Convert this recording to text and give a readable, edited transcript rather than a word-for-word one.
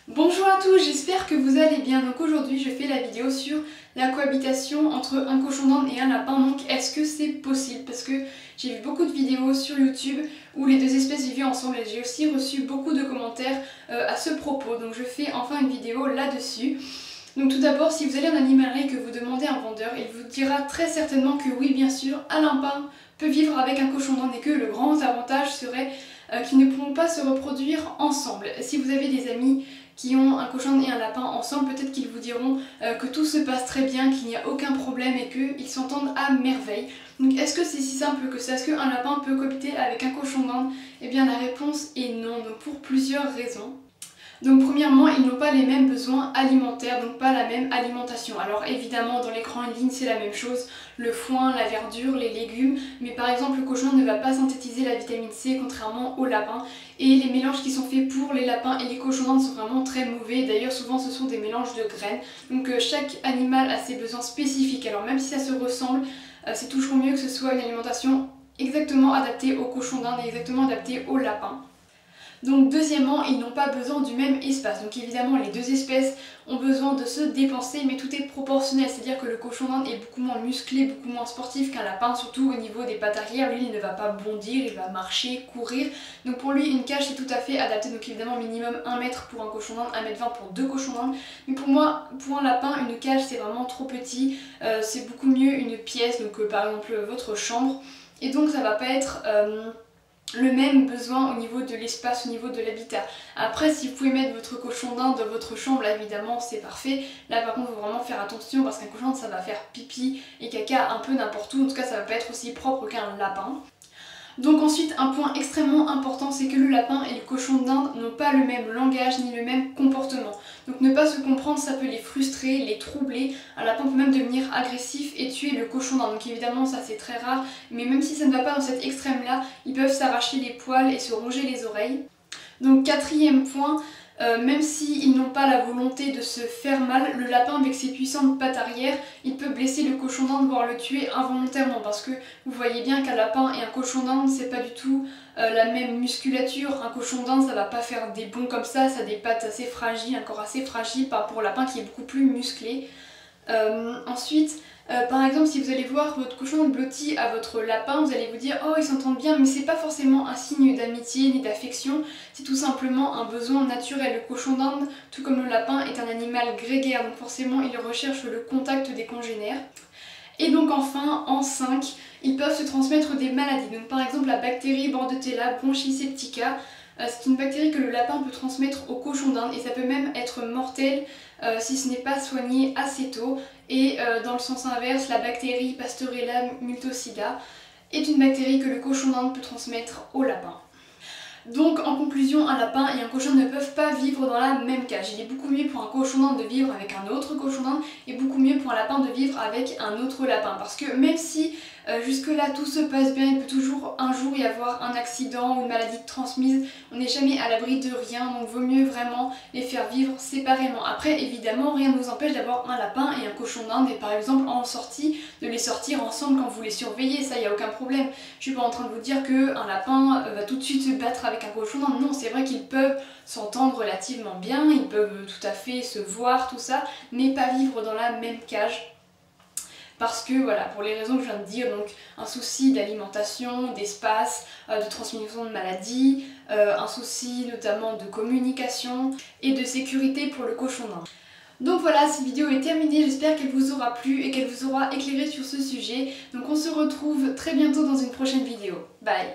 Bonjour à tous, j'espère que vous allez bien. Donc aujourd'hui je fais la vidéo sur la cohabitation entre un cochon d'Inde et un lapin. Donc est-ce que c'est possible? Parce que j'ai vu beaucoup de vidéos sur YouTube où les deux espèces vivaient ensemble et j'ai aussi reçu beaucoup de commentaires à ce propos. Donc je fais enfin une vidéo là-dessus. Donc tout d'abord, si vous allez en animalerie et que vous demandez à un vendeur, il vous dira très certainement que oui, bien sûr, un lapin peut vivre avec un cochon d'Inde et que le grand avantage serait qu'ils ne pourront pas se reproduire ensemble. Si vous avez des amis qui ont un cochon et un lapin ensemble, peut-être qu'ils vous diront que tout se passe très bien, qu'il n'y a aucun problème et qu'ils s'entendent à merveille. Donc est-ce que c'est si simple que ça? Est-ce qu'un lapin peut cohabiter avec un cochon d'Inde? Eh bien la réponse est non, donc pour plusieurs raisons. Donc premièrement, ils n'ont pas les mêmes besoins alimentaires, donc pas la même alimentation. Alors évidemment, dans les grandes lignes, c'est la même chose, le foin, la verdure, les légumes, mais par exemple, le cochon ne va pas synthétiser la vitamine C, contrairement au lapin. Et les mélanges qui sont faits pour les lapins et les cochons d'Inde sont vraiment très mauvais. D'ailleurs, souvent, ce sont des mélanges de graines. Donc chaque animal a ses besoins spécifiques. Alors même si ça se ressemble, c'est toujours mieux que ce soit une alimentation exactement adaptée au cochon d'Inde et exactement adaptée au lapin. Donc deuxièmement, ils n'ont pas besoin du même espace. Donc évidemment, les deux espèces ont besoin de se dépenser, mais tout est proportionnel. C'est-à-dire que le cochon d'Inde est beaucoup moins musclé, beaucoup moins sportif qu'un lapin, surtout au niveau des pattes arrière. Lui, il ne va pas bondir, il va marcher, courir. Donc pour lui, une cage est tout à fait adaptée. Donc évidemment, minimum 1 mètre pour un cochon d'Inde, 1,20 m pour deux cochons d'Inde. Mais pour moi, pour un lapin, une cage, c'est vraiment trop petit. C'est beaucoup mieux une pièce, donc par exemple votre chambre. Et donc ça va pas être le même besoin au niveau de l'espace, au niveau de l'habitat. Après, si vous pouvez mettre votre cochon d'Inde dans votre chambre, là évidemment c'est parfait. Là par contre, il faut vraiment faire attention parce qu'un cochon d'Inde ça va faire pipi et caca un peu n'importe où. En tout cas, ça va pas être aussi propre qu'un lapin. Donc ensuite, un point extrêmement important, c'est que le lapin et le cochon d'Inde n'ont pas le même langage ni le même comportement. Donc ne pas se comprendre, ça peut les frustrer, les troubler. Un lapin peut même devenir agressif et tuer le cochon d'Inde. Donc évidemment, ça c'est très rare, mais même si ça ne va pas dans cet extrême-là, ils peuvent s'arracher les poils et se ronger les oreilles. Donc quatrième point, même s'ils n'ont pas la volonté de se faire mal, le lapin avec ses puissantes pattes arrière, il peut blesser le cochon d'Inde, voire le tuer involontairement, parce que vous voyez bien qu'un lapin et un cochon d'Inde, c'est pas du tout la même musculature. Un cochon d'Inde, ça va pas faire des bonds comme ça a des pattes assez fragiles, un corps assez fragile par rapport au lapin qui est beaucoup plus musclé. Ensuite, par exemple, si vous allez voir votre cochon blotti à votre lapin, vous allez vous dire oh ils s'entendent bien, mais c'est pas forcément un signe d'amitié ni d'affection, c'est tout simplement un besoin naturel. Le cochon d'Inde, tout comme le lapin, est un animal grégaire, donc forcément il recherche le contact des congénères. Et donc enfin, en 5, ils peuvent se transmettre des maladies. Donc par exemple la bactérie Bordetella bronchiseptica, c'est une bactérie que le lapin peut transmettre au cochon d'Inde et ça peut même être mortel si ce n'est pas soigné assez tôt. Et dans le sens inverse, la bactérie Pasteurella multocida est une bactérie que le cochon d'Inde peut transmettre au lapin. Donc en conclusion, un lapin et un cochon ne peuvent pas vivre dans la même cage. Il est beaucoup mieux pour un cochon d'Inde de vivre avec un autre cochon d'Inde et beaucoup mieux pour un lapin de vivre avec un autre lapin. Parce que même si jusque là tout se passe bien, il peut toujours un jour y avoir un accident ou une maladie transmise. On n'est jamais à l'abri de rien, donc vaut mieux vraiment les faire vivre séparément. Après évidemment rien ne nous empêche d'avoir un lapin et un cochon d'Inde et par exemple en sortie de les sortir ensemble quand vous les surveillez, ça y a aucun problème. Je suis pas en train de vous dire qu'un lapin va tout de suite se battre avec un cochon d'Inde. Non, c'est vrai qu'ils peuvent s'entendre relativement bien, ils peuvent tout à fait se voir, tout ça, mais pas vivre dans la même cage. Parce que voilà, pour les raisons que je viens de dire, donc un souci d'alimentation, d'espace, de transmission de maladies, un souci notamment de communication et de sécurité pour le cochon d'Inde. Donc voilà, cette vidéo est terminée, j'espère qu'elle vous aura plu et qu'elle vous aura éclairé sur ce sujet. Donc on se retrouve très bientôt dans une prochaine vidéo. Bye!